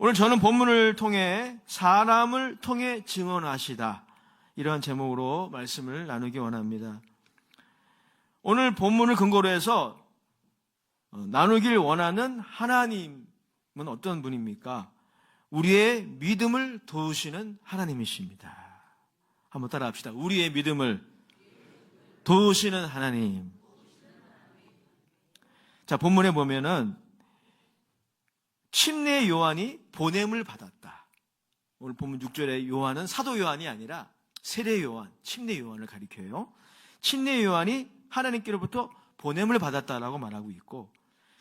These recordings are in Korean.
오늘 저는 본문을 통해 사람을 통해 증언하시다, 이런 제목으로 말씀을 나누기 원합니다. 오늘 본문을 근거로 해서 나누길 원하는 하나님은 어떤 분입니까? 우리의 믿음을 도우시는 하나님이십니다. 한번 따라 합시다. 우리의 믿음을 도우시는 하나님. 자, 본문에 보면은 침례 요한이 보냄을 받았다. 오늘 본문 6절에 요한은 사도 요한이 아니라 세례 요한, 침례 요한을 가리켜요. 침례 요한이 하나님께로부터 보냄을 받았다라고 말하고 있고,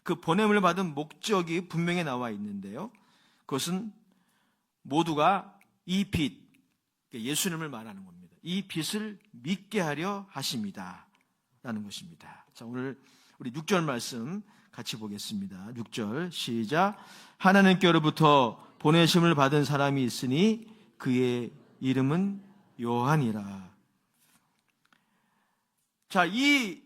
그 보냄을 받은 목적이 분명히 나와 있는데요. 그것은 모두가 이 빛, 예수님을 말하는 겁니다. 이 빛을 믿게 하려 하십니다 라는 것입니다. 자, 오늘 우리 6절 말씀 같이 보겠습니다. 6절 시작. 하나님께로부터 보내심을 받은 사람이 있으니 그의 이름은 요한이라. 자, 이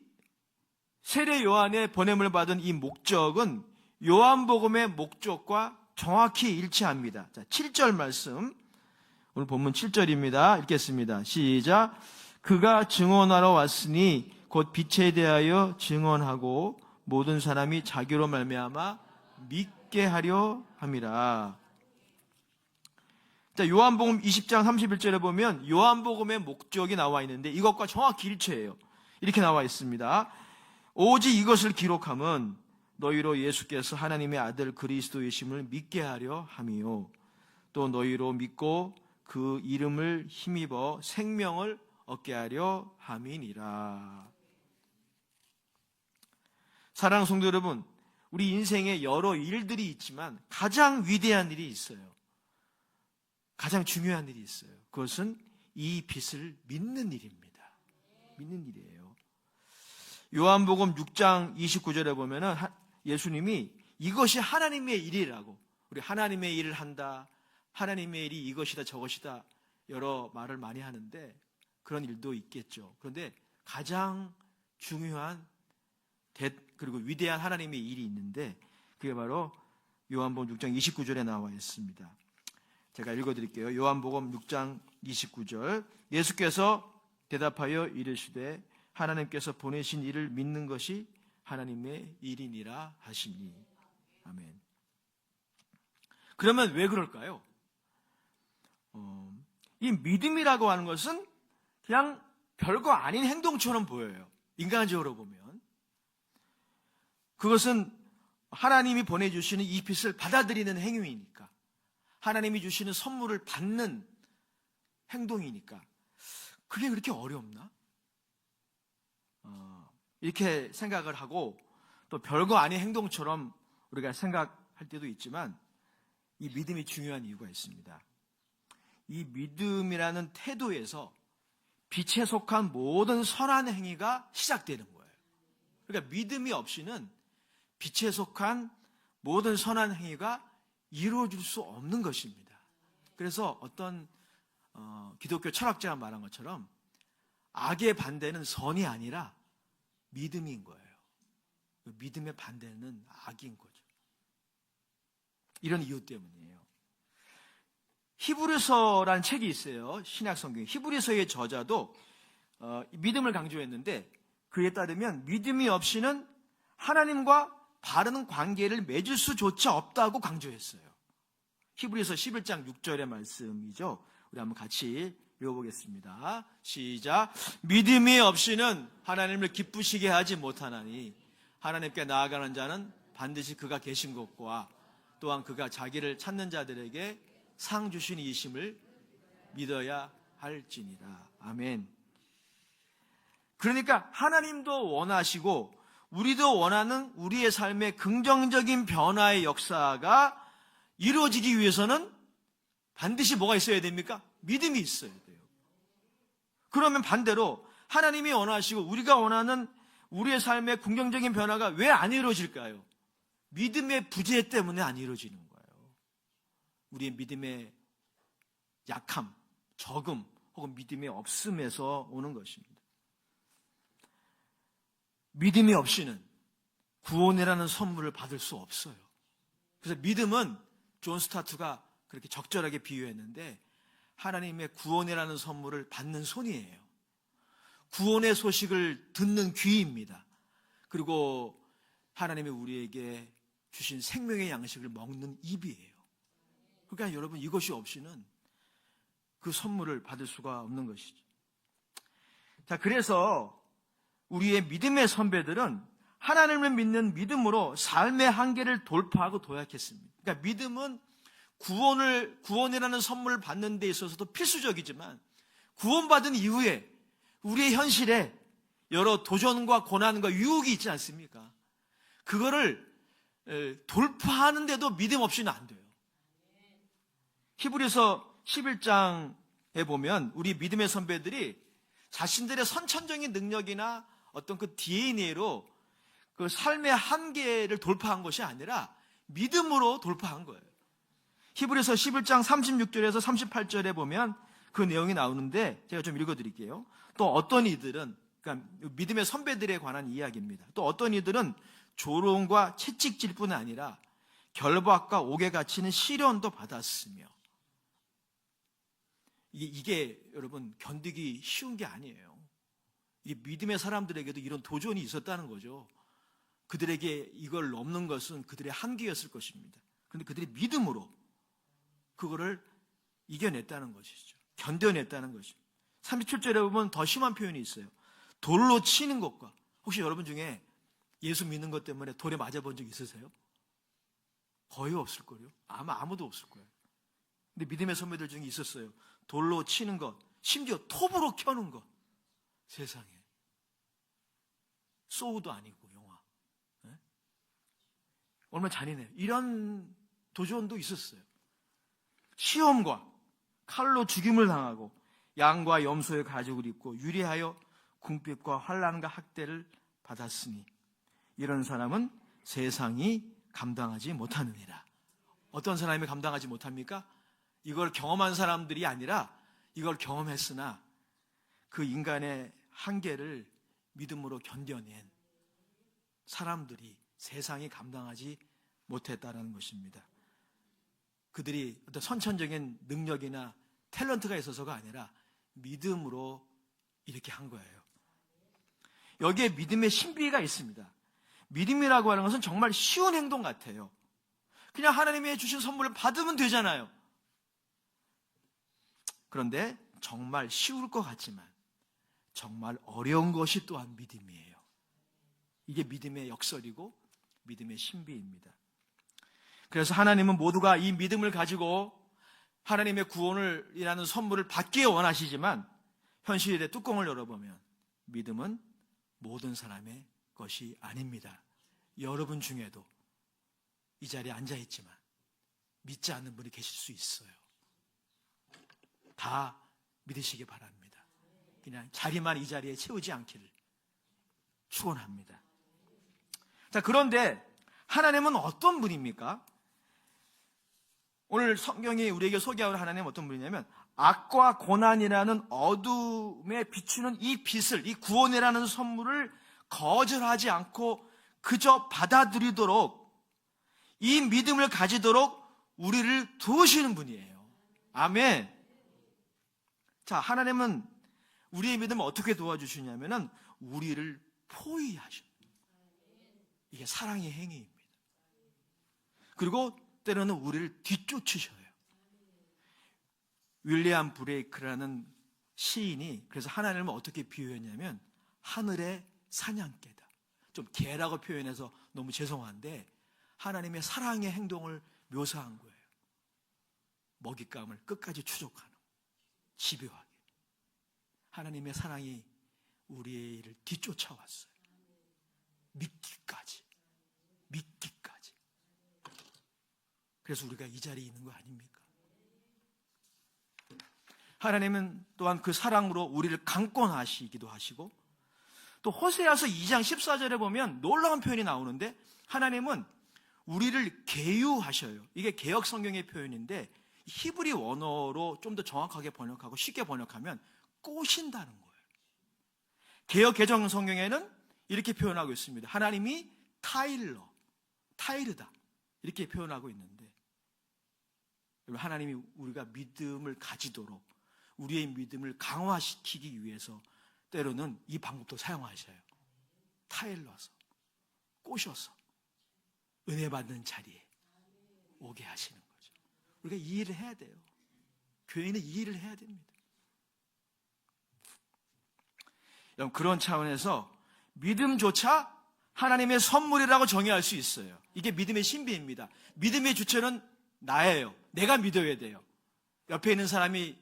세례 요한의 보냄을 받은 이 목적은 요한복음의 목적과 정확히 일치합니다. 자, 7절 말씀, 오늘 본문 7절입니다. 읽겠습니다. 시작. 그가 증언하러 왔으니 곧 빛에 대하여 증언하고 모든 사람이 자기로 말미암아 믿게 하려 함이라. 자, 요한복음 20장 31절에 보면 요한복음의 목적이 나와 있는데 이것과 정확히 일치해요. 이렇게 나와 있습니다. 오직 이것을 기록함은 너희로 예수께서 하나님의 아들 그리스도이심을 믿게 하려 함이요, 또 너희로 믿고 그 이름을 힘입어 생명을 얻게 하려 함이니라. 사랑하는 성도 여러분, 우리 인생에 여러 일들이 있지만 가장 위대한 일이 있어요. 가장 중요한 일이 있어요. 그것은 이 빛을 믿는 일입니다. 믿는 일이에요. 요한복음 6장 29절에 보면은 예수님이 이것이 하나님의 일이라고, 우리 하나님의 일을 한다, 하나님의 일이 이것이다 저것이다 여러 말을 많이 하는데 그런 일도 있겠죠. 그런데 가장 중요한 그리고 위대한 하나님의 일이 있는데 그게 바로 요한복음 6장 29절에 나와 있습니다. 제가 읽어드릴게요. 요한복음 6장 29절. 예수께서 대답하여 이르시되 하나님께서 보내신 이를 믿는 것이 하나님의 일이니라 하시니. 아멘. 그러면 왜 그럴까요? 이 믿음이라고 하는 것은 그냥 별거 아닌 행동처럼 보여요. 인간적으로 보면. 그것은 하나님이 보내주시는 이 빛을 받아들이는 행위이니까, 하나님이 주시는 선물을 받는 행동이니까 그게 그렇게 어렵나? 이렇게 생각을 하고 또 별거 아닌 행동처럼 우리가 생각할 때도 있지만 이 믿음이 중요한 이유가 있습니다. 이 믿음이라는 태도에서 빛에 속한 모든 선한 행위가 시작되는 거예요. 그러니까 믿음이 없이는 빛에 속한 모든 선한 행위가 이루어질 수 없는 것입니다. 그래서 어떤 기독교 철학자가 말한 것처럼 악의 반대는 선이 아니라 믿음인 거예요. 믿음의 반대는 악인 거죠. 이런 이유 때문이에요. 히브리서라는 책이 있어요. 신약 성경. 히브리서의 저자도 믿음을 강조했는데 그에 따르면 믿음이 없이는 하나님과 바른 관계를 맺을 수조차 없다고 강조했어요. 히브리서 11장 6절의 말씀이죠. 우리 한번 같이 읽어보겠습니다. 시작. 믿음이 없이는 하나님을 기쁘시게 하지 못하나니 하나님께 나아가는 자는 반드시 그가 계신 것과 또한 그가 자기를 찾는 자들에게 상 주신 이심을 믿어야 할지니라. 아멘. 그러니까 하나님도 원하시고 우리도 원하는 우리의 삶의 긍정적인 변화의 역사가 이루어지기 위해서는 반드시 뭐가 있어야 됩니까? 믿음이 있어야 돼요. 그러면 반대로 하나님이 원하시고 우리가 원하는 우리의 삶의 긍정적인 변화가 왜 안 이루어질까요? 믿음의 부재 때문에 안 이루어지는 거예요. 우리의 믿음의 약함, 적음 혹은 믿음의 없음에서 오는 것입니다. 믿음이 없이는 구원이라는 선물을 받을 수 없어요. 그래서 믿음은 존 스타트가 그렇게 적절하게 비유했는데 하나님의 구원이라는 선물을 받는 손이에요. 구원의 소식을 듣는 귀입니다. 그리고 하나님이 우리에게 주신 생명의 양식을 먹는 입이에요. 그러니까 여러분, 이것이 없이는 그 선물을 받을 수가 없는 것이죠. 자, 그래서 우리의 믿음의 선배들은 하나님을 믿는 믿음으로 삶의 한계를 돌파하고 도약했습니다. 그러니까 믿음은 구원이라는 선물을 받는 데 있어서도 필수적이지만 구원받은 이후에 우리의 현실에 여러 도전과 고난과 유혹이 있지 않습니까? 그거를 돌파하는데도 믿음 없이는 안 돼요. 히브리서 11장에 보면 우리 믿음의 선배들이 자신들의 선천적인 능력이나 어떤 그 DNA로 그 삶의 한계를 돌파한 것이 아니라 믿음으로 돌파한 거예요. 히브리서 11장 36절에서 38절에 보면 그 내용이 나오는데 제가 좀 읽어드릴게요. 또 어떤 이들은, 그러니까 믿음의 선배들에 관한 이야기입니다. 또 어떤 이들은 조롱과 채찍질 뿐 아니라 결박과 옥에 갇히는 시련도 받았으며, 이게 여러분 견디기 쉬운 게 아니에요. 이 믿음의 사람들에게도 이런 도전이 있었다는 거죠. 그들에게 이걸 넘는 것은 그들의 한계였을 것입니다. 그런데 그들이 믿음으로 그거를 이겨냈다는 것이죠. 견뎌냈다는 것이죠. 37절에 보면 더 심한 표현이 있어요. 돌로 치는 것과, 혹시 여러분 중에 예수 믿는 것 때문에 돌에 맞아본 적 있으세요? 거의 없을 거예요. 아마 아무도 없을 거예요. 근데 믿음의 선배들 중에 있었어요. 돌로 치는 것, 심지어 톱으로 켜는 것. 세상에. 소우도 아니고 영화. 네? 얼마나 잔인해요. 이런 도전도 있었어요. 시험과 칼로 죽임을 당하고 양과 염소의 가죽을 입고 유리하여 궁핍과 환난과 학대를 받았으니 이런 사람은 세상이 감당하지 못하느니라. 어떤 사람이 감당하지 못합니까? 이걸 경험한 사람들이 아니라 이걸 경험했으나 그 인간의 한계를 믿음으로 견뎌낸 사람들이 세상이 감당하지 못했다는 것입니다. 그들이 어떤 선천적인 능력이나 탤런트가 있어서가 아니라 믿음으로 이렇게 한 거예요. 여기에 믿음의 신비가 있습니다. 믿음이라고 하는 것은 정말 쉬운 행동 같아요. 그냥 하나님이 주신 선물을 받으면 되잖아요. 그런데 정말 쉬울 것 같지만 정말 어려운 것이 또한 믿음이에요. 이게 믿음의 역설이고 믿음의 신비입니다. 그래서 하나님은 모두가 이 믿음을 가지고 하나님의 구원이라는 선물을 받기에 원하시지만 현실의 뚜껑을 열어보면 믿음은 모든 사람의 것이 아닙니다. 여러분 중에도 이 자리에 앉아있지만 믿지 않는 분이 계실 수 있어요. 다 믿으시기 바랍니다. 그냥 자리만 이 자리에 채우지 않기를 축원합니다. 자, 그런데 하나님은 어떤 분입니까? 오늘 성경이 우리에게 소개하는 하나님은 어떤 분이냐면 악과 고난이라는 어둠에 비추는 이 빛을, 이 구원이라는 선물을 거절하지 않고 그저 받아들이도록 이 믿음을 가지도록 우리를 도우시는 분이에요. 아멘. 자, 하나님은 우리의 믿음을 어떻게 도와주시냐면은 우리를 포위하셔요. 이게 사랑의 행위입니다. 그리고 때로는 우리를 뒤쫓으셔요. 윌리엄 브레이크라는 시인이 그래서 하나님을 어떻게 비유했냐면 하늘의 사냥개다. 좀 개라고 표현해서 너무 죄송한데 하나님의 사랑의 행동을 묘사한 거예요. 먹잇감을 끝까지 추적하는, 집요하게. 하나님의 사랑이 우리를 뒤쫓아왔어요. 믿기까지. 그래서 우리가 이 자리에 있는 거 아닙니까? 하나님은 또한 그 사랑으로 우리를 강권하시기도 하시고 또 호세아서 2장 14절에 보면 놀라운 표현이 나오는데 하나님은 우리를 계유하셔요. 이게 개역 성경의 표현인데 히브리 원어로 좀 더 정확하게 번역하고 쉽게 번역하면 꼬신다는 거예요. 개역 개정 성경에는 이렇게 표현하고 있습니다. 하나님이 타일르다 이렇게 표현하고 있는데 하나님이 우리가 믿음을 가지도록 우리의 믿음을 강화시키기 위해서 때로는 이 방법도 사용하셔요. 타일러서, 꼬셔서 은혜 받는 자리에 오게 하시는 거죠. 우리가 이 일을 해야 돼요. 교회는 이 일을 해야 됩니다. 여러분, 그런 차원에서 믿음조차 하나님의 선물이라고 정의할 수 있어요. 이게 믿음의 신비입니다. 믿음의 주체는 나예요. 내가 믿어야 돼요. 옆에 있는 사람이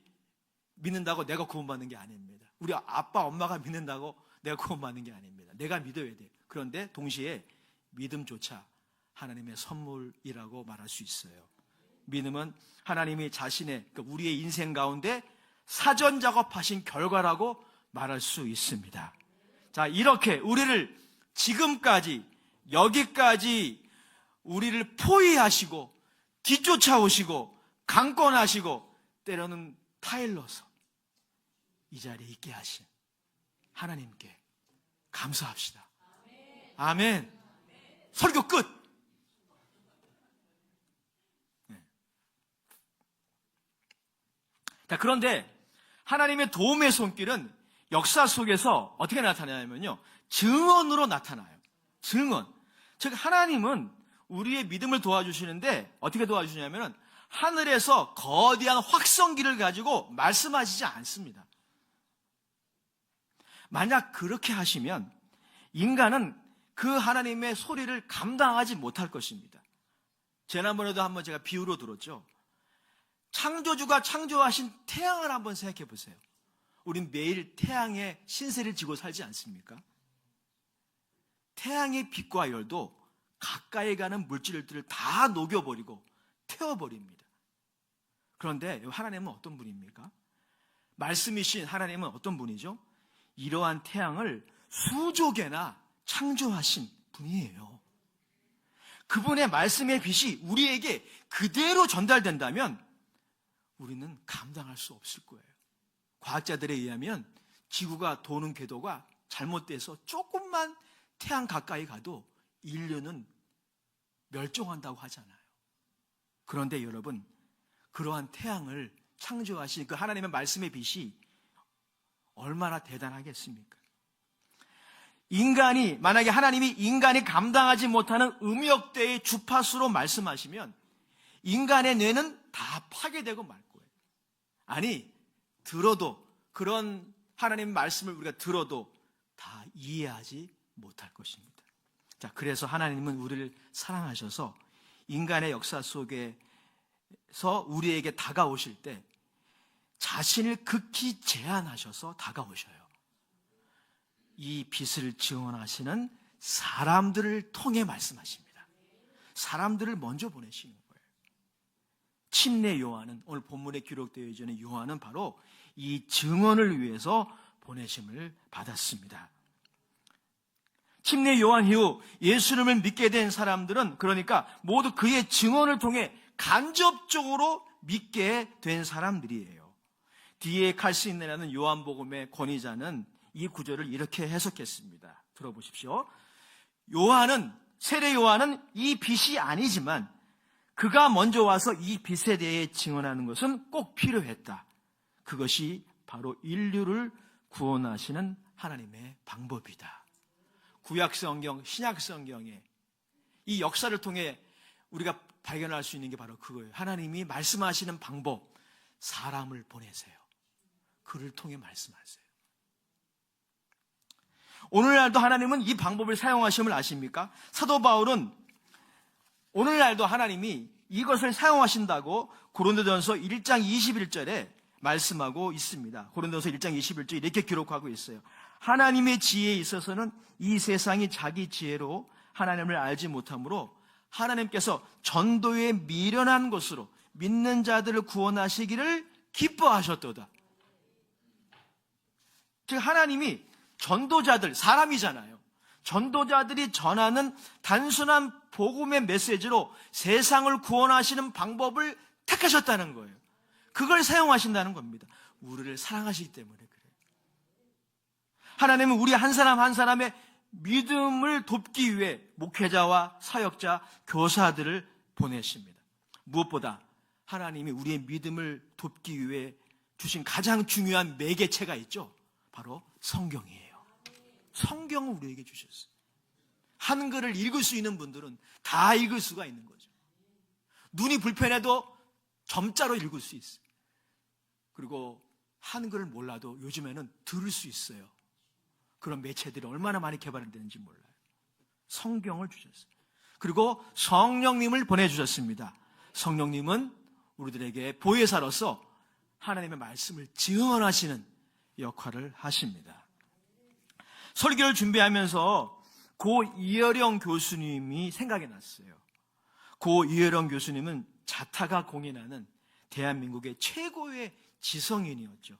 믿는다고 내가 구원받는 게 아닙니다. 우리 아빠, 엄마가 믿는다고 내가 구원받는 게 아닙니다. 내가 믿어야 돼요. 그런데 동시에 믿음조차 하나님의 선물이라고 말할 수 있어요. 믿음은 하나님이 자신의, 그러니까 우리의 인생 가운데 사전 작업하신 결과라고 말할 수 있습니다. 자, 이렇게 우리를 지금까지 여기까지 우리를 포위하시고 뒤쫓아오시고 강권하시고 때로는 타일러서 이 자리에 있게 하신 하나님께 감사합시다. 아멘. 설교 끝. 네. 자, 그런데 하나님의 도움의 손길은 역사 속에서 어떻게 나타나냐면요, 증언으로 나타나요. 증언. 즉 하나님은 우리의 믿음을 도와주시는데 어떻게 도와주시냐면 하늘에서 거대한 확성기를 가지고 말씀하시지 않습니다. 만약 그렇게 하시면 인간은 그 하나님의 소리를 감당하지 못할 것입니다. 지난번에도 한번 제가 비유로 들었죠. 창조주가 창조하신 태양을 한번 생각해 보세요. 우린 매일 태양의 신세를 지고 살지 않습니까? 태양의 빛과 열도 가까이 가는 물질들을 다 녹여버리고 태워버립니다. 그런데 하나님은 어떤 분입니까? 말씀이신 하나님은 어떤 분이죠? 이러한 태양을 수조 개나 창조하신 분이에요. 그분의 말씀의 빛이 우리에게 그대로 전달된다면 우리는 감당할 수 없을 거예요. 과학자들에 의하면 지구가 도는 궤도가 잘못돼서 조금만 태양 가까이 가도 인류는 멸종한다고 하잖아요. 그런데 여러분, 그러한 태양을 창조하신 그 하나님의 말씀의 빛이 얼마나 대단하겠습니까? 만약에 하나님이 인간이 감당하지 못하는 음역대의 주파수로 말씀하시면 인간의 뇌는 다 파괴되고 말 거예요. 아니, 들어도, 그런 하나님의 말씀을 우리가 들어도 다 이해하지 못할 것입니다. 자, 그래서 하나님은 우리를 사랑하셔서 인간의 역사 속에서 우리에게 다가오실 때 자신을 극히 제한하셔서 다가오셔요. 이 빛을 증언하시는 사람들을 통해 말씀하십니다. 사람들을 먼저 보내시는 거예요. 침례 요한은, 오늘 본문에 기록되어 있는 요한은 바로 이 증언을 위해서 보내심을 받았습니다. 침례 요한 이후 예수님을 믿게 된 사람들은 그러니까 모두 그의 증언을 통해 간접적으로 믿게 된 사람들이에요. 뒤에 갈 수 있느냐는 요한복음의 권위자는 이 구절을 이렇게 해석했습니다. 들어보십시오. 세례 요한은 이 빛이 아니지만 그가 먼저 와서 이 빛에 대해 증언하는 것은 꼭 필요했다. 그것이 바로 인류를 구원하시는 하나님의 방법이다. 구약성경, 신약성경의 이 역사를 통해 우리가 발견할 수 있는 게 바로 그거예요. 하나님이 말씀하시는 방법, 사람을 보내세요. 그를 통해 말씀하세요. 오늘날도 하나님은 이 방법을 사용하심을 아십니까? 사도 바울은 오늘날도 하나님이 이것을 사용하신다고 고린도전서 1장 21절에 말씀하고 있습니다. 고린도전서 1장 21절 이렇게 기록하고 있어요. 하나님의 지혜에 있어서는 이 세상이 자기 지혜로 하나님을 알지 못하므로 하나님께서 전도에 미련한 것으로 믿는 자들을 구원하시기를 기뻐하셨도다. 즉 하나님이 전도자들, 사람이잖아요. 전도자들이 전하는 단순한 복음의 메시지로 세상을 구원하시는 방법을 택하셨다는 거예요. 그걸 사용하신다는 겁니다. 우리를 사랑하시기 때문에 그래요. 하나님은 우리 한 사람 한 사람의 믿음을 돕기 위해 목회자와 사역자, 교사들을 보내십니다. 무엇보다 하나님이 우리의 믿음을 돕기 위해 주신 가장 중요한 매개체가 있죠. 바로 성경이에요. 성경을 우리에게 주셨어요. 한글을 읽을 수 있는 분들은 다 읽을 수가 있는 거죠. 눈이 불편해도 점자로 읽을 수 있어요. 그리고 한글을 몰라도 요즘에는 들을 수 있어요. 그런 매체들이 얼마나 많이 개발되는지 몰라요. 성경을 주셨어요. 그리고 성령님을 보내주셨습니다. 성령님은 우리들에게 보혜사로서 하나님의 말씀을 증언하시는 역할을 하십니다. 설교를 준비하면서 고 이어령 교수님이 생각이 났어요. 고 이어령 교수님은 자타가 공인하는 대한민국의 최고의 지성인이었죠.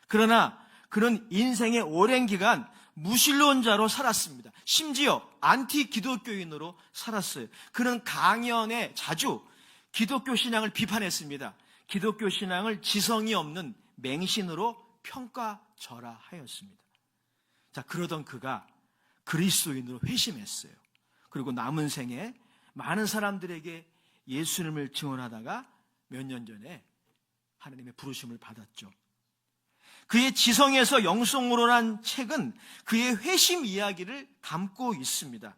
그러나 그런 인생의 오랜 기간 무신론자로 살았습니다. 심지어 안티 기독교인으로 살았어요. 그는 강연에 자주 기독교 신앙을 비판했습니다. 기독교 신앙을 지성이 없는 맹신으로 평가절하하였습니다. 자, 그러던 그가 그리스도인으로 회심했어요. 그리고 남은 생에 많은 사람들에게 예수님을 증언하다가 몇 년 전에 하나님의 부르심을 받았죠. 그의 지성에서 영성으로란 책은 그의 회심 이야기를 담고 있습니다.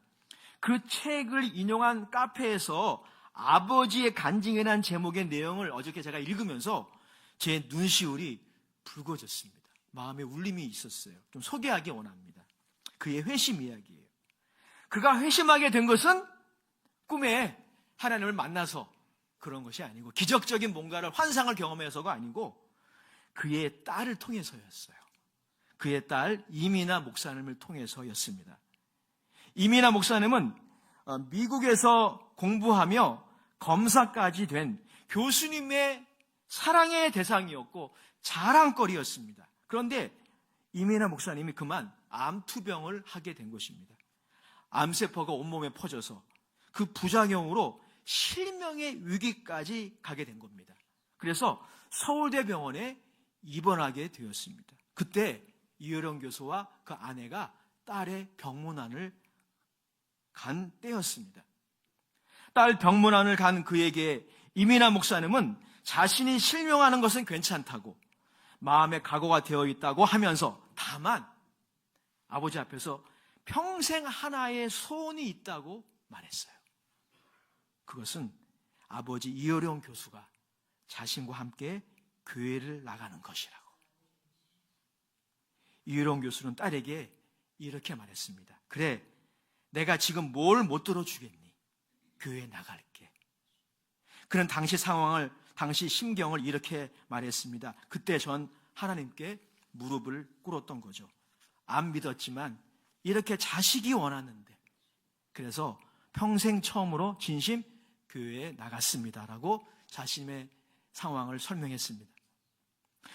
그 책을 인용한 카페에서 아버지의 간증이라는 제목의 내용을 어저께 제가 읽으면서 제 눈시울이 붉어졌습니다. 마음에 울림이 있었어요. 좀 소개하기 원합니다. 그의 회심 이야기예요. 그가 회심하게 된 것은 꿈에 하나님을 만나서 그런 것이 아니고 기적적인 뭔가를 환상을 경험해서가 아니고 그의 딸을 통해서였어요. 그의 딸 이미나 목사님을 통해서였습니다. 이미나 목사님은 미국에서 공부하며 검사까지 된 교수님의 사랑의 대상이었고 자랑거리였습니다. 그런데 이미나 목사님이 그만 암투병을 하게 된 것입니다. 암세포가 온몸에 퍼져서 그 부작용으로 실명의 위기까지 가게 된 겁니다. 그래서 서울대병원에 입원하게 되었습니다. 그때 이어령 교수와 그 아내가 딸의 병문안을 간 때였습니다. 딸 병문안을 간 그에게 이미나 목사님은 자신이 실명하는 것은 괜찮다고 마음의 각오가 되어 있다고 하면서 다만 아버지 앞에서 평생 하나의 소원이 있다고 말했어요. 그것은 아버지 이어령 교수가 자신과 함께 교회를 나가는 것이라고. 이어령 교수는 딸에게 이렇게 말했습니다. 그래, 내가 지금 뭘 못 들어주겠니? 교회에 나갈게. 그는 당시 상황을, 당시 심경을 이렇게 말했습니다. 그때 전 하나님께 무릎을 꿇었던 거죠. 안 믿었지만 이렇게 자식이 원하는데, 그래서 평생 처음으로 진심 교회에 나갔습니다라고 자신의 상황을 설명했습니다.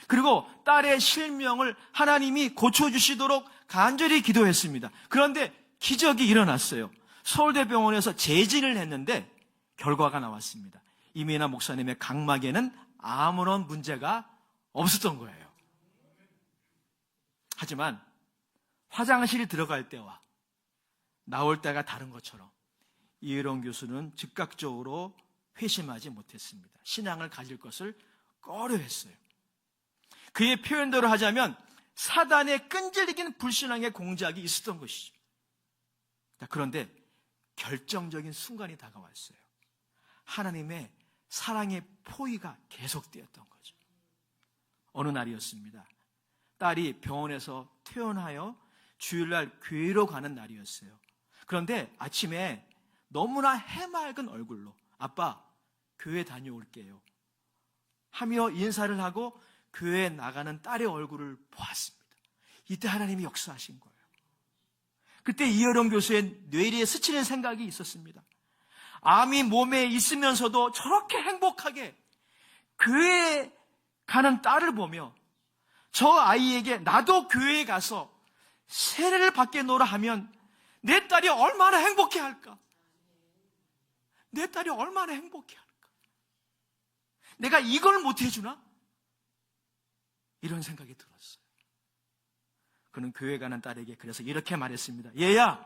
그리고 딸의 실명을 하나님이 고쳐주시도록 간절히 기도했습니다. 그런데 기적이 일어났어요. 서울대병원에서 재진을 했는데 결과가 나왔습니다. 이미나 목사님의 각막에는 아무런 문제가 없었던 거예요. 하지만 화장실에 들어갈 때와 나올 때가 다른 것처럼 이어령 교수는 즉각적으로 회심하지 못했습니다. 신앙을 가질 것을 꺼려했어요. 그의 표현대로 하자면 사단의 끈질긴 불신앙의 공작이 있었던 것이죠. 그런데 결정적인 순간이 다가왔어요. 하나님의 사랑의 포위가 계속되었던 거죠. 어느 날이었습니다. 딸이 병원에서 퇴원하여 주일날 교회로 가는 날이었어요. 그런데 아침에 너무나 해맑은 얼굴로 아빠, 교회 다녀올게요 하며 인사를 하고 교회에 나가는 딸의 얼굴을 보았습니다. 이때 하나님이 역사하신 거예요. 그때 이어령 교수의 뇌리에 스치는 생각이 있었습니다. 암이 몸에 있으면서도 저렇게 행복하게 교회에 가는 딸을 보며 저 아이에게 나도 교회에 가서 세례를 받게 놓으라 하면 내 딸이 얼마나 행복해 할까? 내 딸이 얼마나 행복해 할까? 내가 이걸 못 해주나? 이런 생각이 들었어요. 그는 교회 가는 딸에게 그래서 이렇게 말했습니다. 얘야,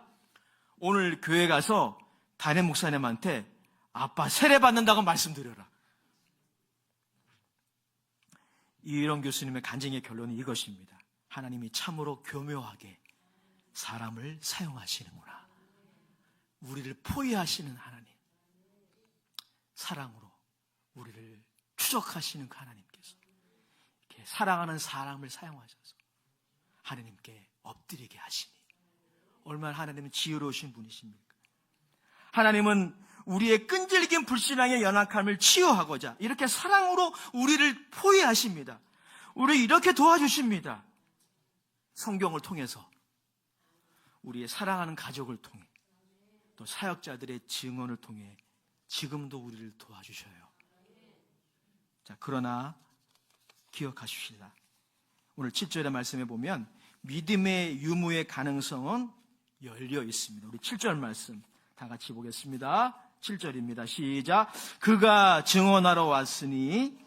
오늘 교회 가서 담임 목사님한테 아빠 세례 받는다고 말씀드려라. 이런 교수님의 간증의 결론은 이것입니다. 하나님이 참으로 교묘하게 사람을 사용하시는구나. 우리를 포위하시는 하나님, 사랑으로 우리를 추적하시는 그 하나님께서 이렇게 사랑하는 사람을 사용하셔서 하나님께 엎드리게 하시니 얼마나 하나님은 지혜로우신 분이십니까? 하나님은 우리의 끈질긴 불신앙의 연약함을 치유하고자 이렇게 사랑으로 우리를 포위하십니다. 우리를 이렇게 도와주십니다. 성경을 통해서, 우리의 사랑하는 가족을 통해, 또 사역자들의 증언을 통해 지금도 우리를 도와주셔요. 자, 그러나 기억하십시다. 오늘 7절의 말씀에 보면 믿음의 유무의 가능성은 열려 있습니다. 우리 7절 말씀 다 같이 보겠습니다. 7절입니다. 시작. 그가 증언하러 왔으니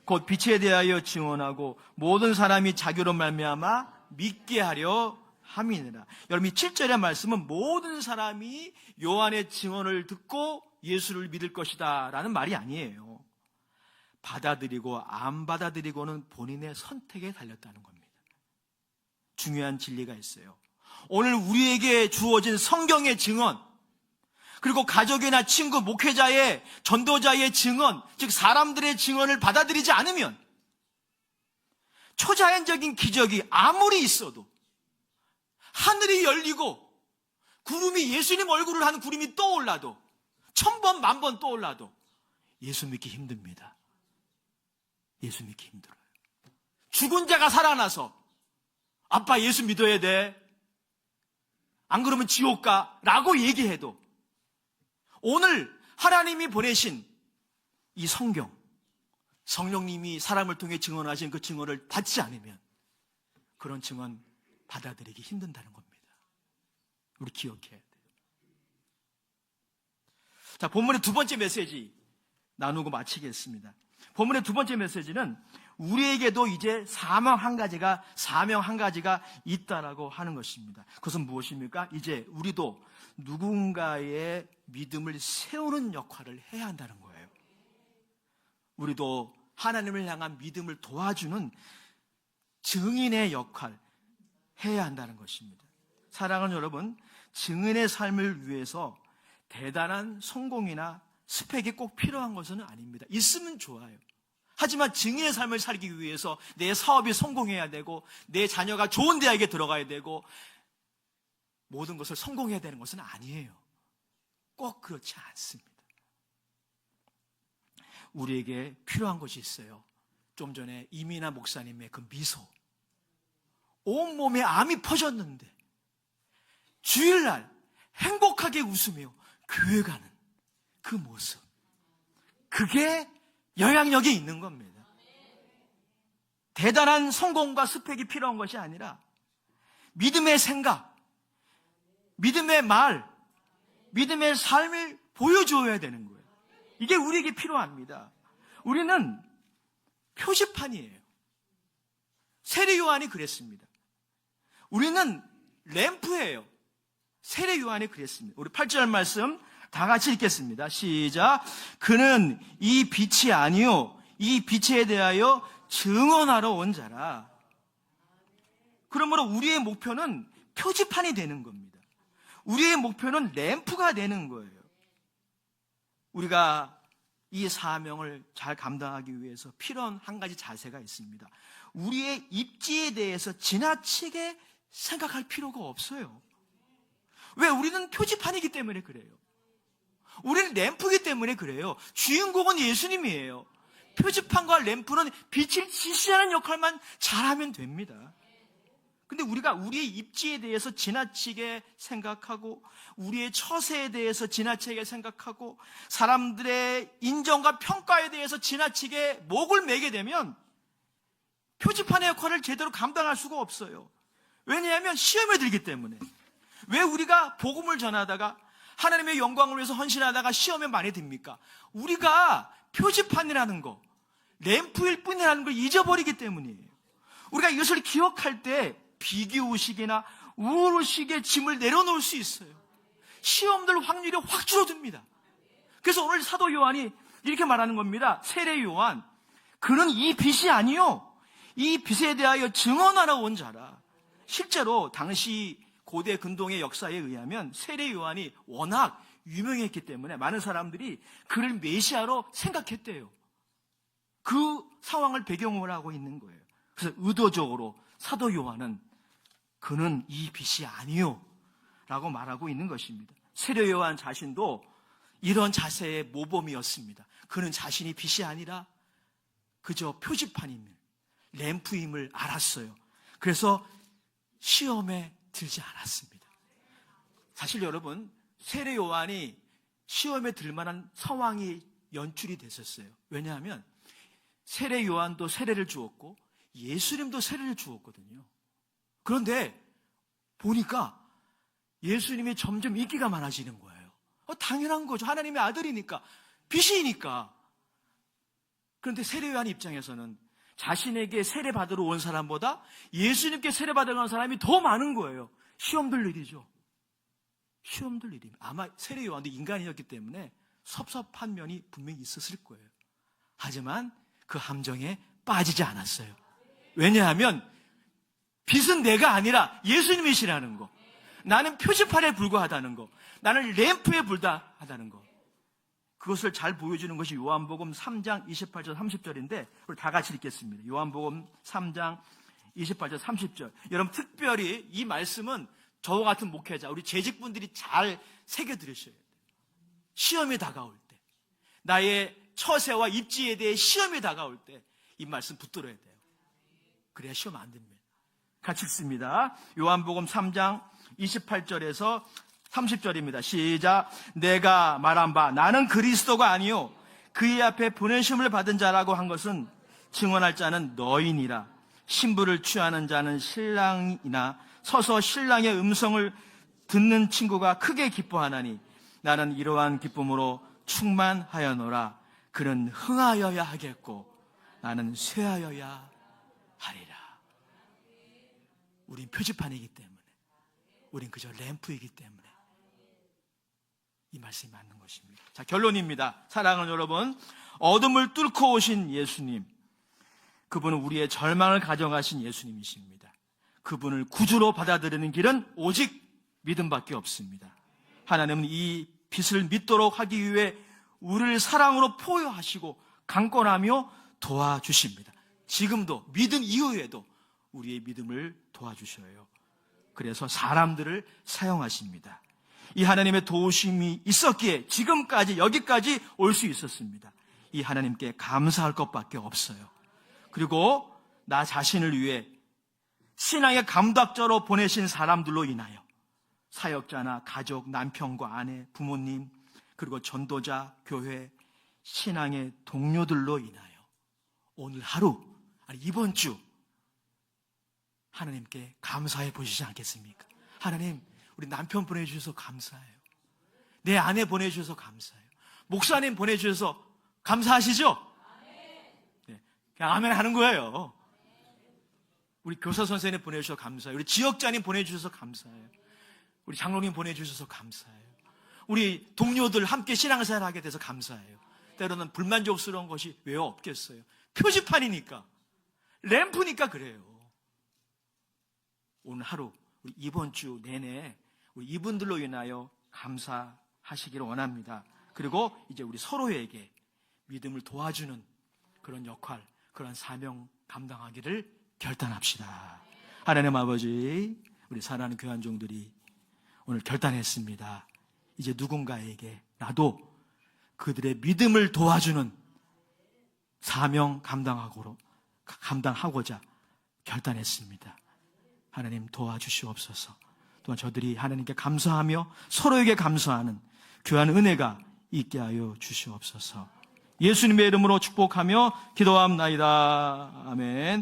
곧 빛에 대하여 증언하고 모든 사람이 자기로 말미암아 믿게 하려 함이니라. 여러분, 이 7절의 말씀은 모든 사람이 요한의 증언을 듣고 예수를 믿을 것이다 라는 말이 아니에요. 받아들이고 안 받아들이고는 본인의 선택에 달렸다는 겁니다. 중요한 진리가 있어요. 오늘 우리에게 주어진 성경의 증언, 그리고 가족이나 친구, 목회자의, 전도자의 증언, 즉 사람들의 증언을 받아들이지 않으면 초자연적인 기적이 아무리 있어도, 하늘이 열리고 구름이 예수님 얼굴을 하는 구름이 떠올라도, 1000번, 10,000번 떠올라도 예수 믿기 힘듭니다. 예수 믿기 힘들어요. 죽은 자가 살아나서 아빠 예수 믿어야 돼, 안 그러면 지옥 가 라고 얘기해도 오늘 하나님이 보내신 이 성경, 성령님이 사람을 통해 증언하신 그 증언을 받지 않으면 그런 증언 받아들이기 힘든다는 겁니다. 우리 기억해야 돼요. 자, 본문의 두 번째 메시지 나누고 마치겠습니다. 본문의 두 번째 메시지는 우리에게도 이제 사명 한 가지가 있다라고 하는 것입니다. 그것은 무엇입니까? 이제 우리도 누군가의 믿음을 세우는 역할을 해야 한다는 거예요. 우리도 하나님을 향한 믿음을 도와주는 증인의 역할 해야 한다는 것입니다. 사랑하는 여러분, 증인의 삶을 위해서 대단한 성공이나 스펙이 꼭 필요한 것은 아닙니다. 있으면 좋아요. 하지만 증인의 삶을 살기 위해서 내 사업이 성공해야 되고 내 자녀가 좋은 대학에 들어가야 되고 모든 것을 성공해야 되는 것은 아니에요. 꼭 그렇지 않습니다. 우리에게 필요한 것이 있어요. 좀 전에 이민아 목사님의 그 미소, 온몸에 암이 퍼졌는데 주일날 행복하게 웃으며 교회 가는 그 모습, 그게 영향력이 있는 겁니다. 대단한 성공과 스펙이 필요한 것이 아니라 믿음의 생각, 믿음의 말, 믿음의 삶을 보여줘야 되는 거예요. 이게 우리에게 필요합니다. 우리는 표지판이에요. 세례 요한이 그랬습니다. 우리는 램프예요. 세례 요한이 그랬습니다. 우리 8절 말씀 다 같이 읽겠습니다. 시작. 그는 이 빛이 아니요 이 빛에 대하여 증언하러 온 자라. 그러므로 우리의 목표는 표지판이 되는 겁니다. 우리의 목표는 램프가 되는 거예요. 우리가 이 사명을 잘 감당하기 위해서 필요한 한 가지 자세가 있습니다. 우리의 입지에 대해서 지나치게 생각할 필요가 없어요. 왜? 우리는 표지판이기 때문에 그래요. 우리는 램프이기 때문에 그래요. 주인공은 예수님이에요. 표지판과 램프는 빛을 지시하는 역할만 잘하면 됩니다. 근데 우리가 우리의 입지에 대해서 지나치게 생각하고 우리의 처세에 대해서 지나치게 생각하고 사람들의 인정과 평가에 대해서 지나치게 목을 매게 되면 표지판의 역할을 제대로 감당할 수가 없어요. 왜냐하면 시험에 들기 때문에. 왜 우리가 복음을 전하다가 하나님의 영광을 위해서 헌신하다가 시험에 많이 듭니까? 우리가 표지판이라는 거, 램프일 뿐이라는 걸 잊어버리기 때문이에요. 우리가 이것을 기억할 때 비교의식이나 우울의식의 짐을 내려놓을 수 있어요. 시험들 확률이 확 줄어듭니다. 그래서 오늘 사도 요한이 이렇게 말하는 겁니다. 세례 요한, 그는 이 빛이 아니요 이 빛에 대하여 증언하러 온 자라. 실제로 당시 고대 근동의 역사에 의하면 세례 요한이 워낙 유명했기 때문에 많은 사람들이 그를 메시아로 생각했대요. 그 상황을 배경으로 하고 있는 거예요. 그래서 의도적으로 사도 요한은 그는 이 빛이 아니요 라고 말하고 있는 것입니다. 세례 요한 자신도 이런 자세의 모범이었습니다. 그는 자신이 빛이 아니라 그저 표지판임을, 램프임을 알았어요. 그래서 시험에 들지 않았습니다. 사실 여러분, 세례 요한이 시험에 들 만한 상황이 연출이 됐었어요. 왜냐하면 세례 요한도 세례를 주었고 예수님도 세례를 주었거든요. 그런데 보니까 예수님이 점점 인기가 많아지는 거예요. 당연한 거죠. 하나님의 아들이니까, 빛이니까. 그런데 세례 요한 입장에서는 자신에게 세례 받으러 온 사람보다 예수님께 세례 받으러 온 사람이 더 많은 거예요. 시험들 일이죠. 시험들 일입니다. 아마 세례 요한도 인간이었기 때문에 섭섭한 면이 분명히 있었을 거예요. 하지만 그 함정에 빠지지 않았어요. 왜냐하면 빛은 내가 아니라 예수님이시라는 거, 나는 표지판에 불과하다는 거, 나는 램프에 불과하다는 거, 그것을 잘 보여주는 것이 요한복음 3장 28절 30절인데 우리 다 같이 읽겠습니다. 요한복음 3장 28절 30절. 여러분, 특별히 이 말씀은 저와 같은 목회자, 우리 재직분들이 잘 새겨들으셔야 돼요. 시험이 다가올 때, 나의 처세와 입지에 대해 시험이 다가올 때 이 말씀 붙들어야 돼요. 그래야 시험 안 됩니다. 같이 읽습니다. 요한복음 3장 28절에서 30절입니다. 시작. 내가 말한 바 나는 그리스도가 아니요 그의 앞에 보내심을 받은 자라고 한 것은 증언할 자는 너희니라. 신부를 취하는 자는 신랑이나 서서 신랑의 음성을 듣는 친구가 크게 기뻐하나니 나는 이러한 기쁨으로 충만하여노라. 그는 흥하여야 하겠고 나는 쇠하여야 하리라. 우린 표지판이기 때문에, 우린 그저 램프이기 때문에 이 말씀이 맞는 것입니다. 자, 결론입니다. 사랑하는 여러분, 어둠을 뚫고 오신 예수님, 그분은 우리의 절망을 가져가신 예수님이십니다. 그분을 구주로 받아들이는 길은 오직 믿음밖에 없습니다. 하나님은 이 빛을 믿도록 하기 위해 우리를 사랑으로 포효하시고 강권하며 도와주십니다. 지금도 믿음 이후에도 우리의 믿음을 도와주셔요. 그래서 사람들을 사용하십니다. 이 하나님의 도우심이 있었기에 지금까지 여기까지 올 수 있었습니다. 이 하나님께 감사할 것밖에 없어요. 그리고 나 자신을 위해 신앙의 감독자로 보내신 사람들로 인하여 사역자나 가족, 남편과 아내, 부모님, 그리고 전도자, 교회, 신앙의 동료들로 인하여 오늘 하루, 아니 이번 주 하나님께 감사해 보시지 않겠습니까? 하나님, 우리 남편 보내주셔서 감사해요. 내 아내 보내주셔서 감사해요. 목사님 보내주셔서 감사하시죠? 네, 그냥 아멘 하는 거예요. 우리 교사 선생님 보내주셔서 감사해요. 우리 지역자님 보내주셔서 감사해요. 우리 장로님 보내주셔서 감사해요. 우리 동료들 함께 신앙생활 하게 돼서 감사해요. 때로는 불만족스러운 것이 왜 없겠어요? 표지판이니까, 램프니까 그래요. 오늘 하루, 우리 이번 주 내내 우리 이분들로 인하여 감사하시기를 원합니다. 그리고 이제 우리 서로에게 믿음을 도와주는 그런 역할, 그런 사명 감당하기를 결단합시다. 하나님 아버지, 우리 사랑하는 교환 종들이 오늘 결단했습니다. 이제 누군가에게 나도 그들의 믿음을 도와주는 사명 감당하고자 결단했습니다. 하나님 도와주시옵소서. 또한 저들이 하나님께 감사하며 서로에게 감사하는 귀한 은혜가 있게 하여 주시옵소서. 예수님의 이름으로 축복하며 기도합나이다. 아멘.